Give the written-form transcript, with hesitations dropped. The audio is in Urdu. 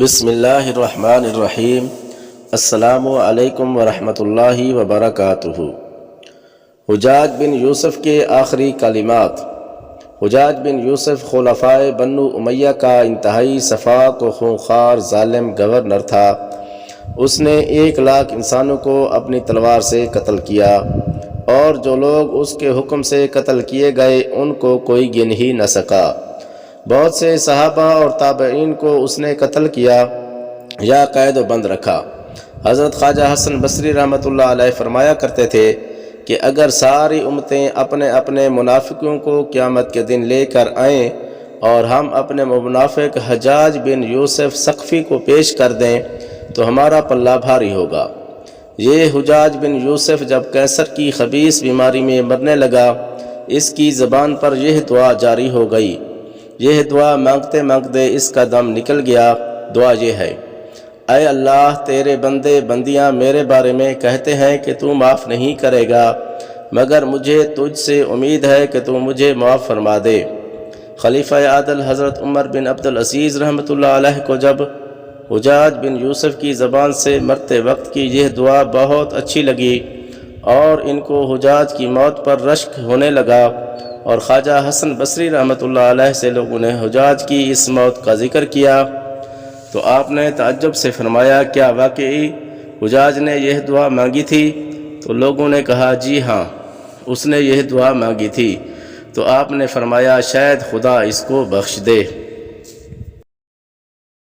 بسم اللہ الرحمن الرحیم۔ السلام علیکم ورحمۃ اللہ وبرکاتہ۔ حجاج بن یوسف کے آخری کلمات۔ حجاج بن یوسف خلفائے بنو امیہ کا انتہائی شفاق و خونخوار ظالم گورنر تھا۔ اس نے 1,00,000 انسانوں کو اپنی تلوار سے قتل کیا، اور جو لوگ اس کے حکم سے قتل کیے گئے ان کو کوئی گن ہی نہ سکا۔ بہت سے صحابہ اور تابعین کو اس نے قتل کیا یا قید و بند رکھا۔ حضرت خواجہ حسن بصری رحمۃ اللہ علیہ فرمایا کرتے تھے کہ اگر ساری امتیں اپنے اپنے منافقوں کو قیامت کے دن لے کر آئیں اور ہم اپنے منافق حجاج بن یوسف ثقفی کو پیش کر دیں تو ہمارا پلہ بھاری ہوگا۔ یہ حجاج بن یوسف جب کینسر کی خبیث بیماری میں مرنے لگا، اس کی زبان پر یہ دعا جاری ہو گئی۔ یہ دعا مانگتے مانگتے اس کا دم نکل گیا۔ دعا یہ ہے: اے اللہ، تیرے بندے بندیاں میرے بارے میں کہتے ہیں کہ تو معاف نہیں کرے گا، مگر مجھے تجھ سے امید ہے کہ تو مجھے معاف فرما دے۔ خلیفہ عادل حضرت عمر بن عبدالعزیز رحمۃ اللہ علیہ کو جب حجاج بن یوسف کی زبان سے مرتے وقت کی یہ دعا بہت اچھی لگی اور ان کو حجاج کی موت پر رشک ہونے لگا، اور خواجہ حسن بصری رحمۃ اللہ علیہ سے لوگوں نے حجاج کی اس موت کا ذکر کیا تو آپ نے تعجب سے فرمایا، کیا واقعی حجاج نے یہ دعا مانگی تھی؟ تو لوگوں نے کہا، جی ہاں، اس نے یہ دعا مانگی تھی۔ تو آپ نے فرمایا، شاید خدا اس کو بخش دے۔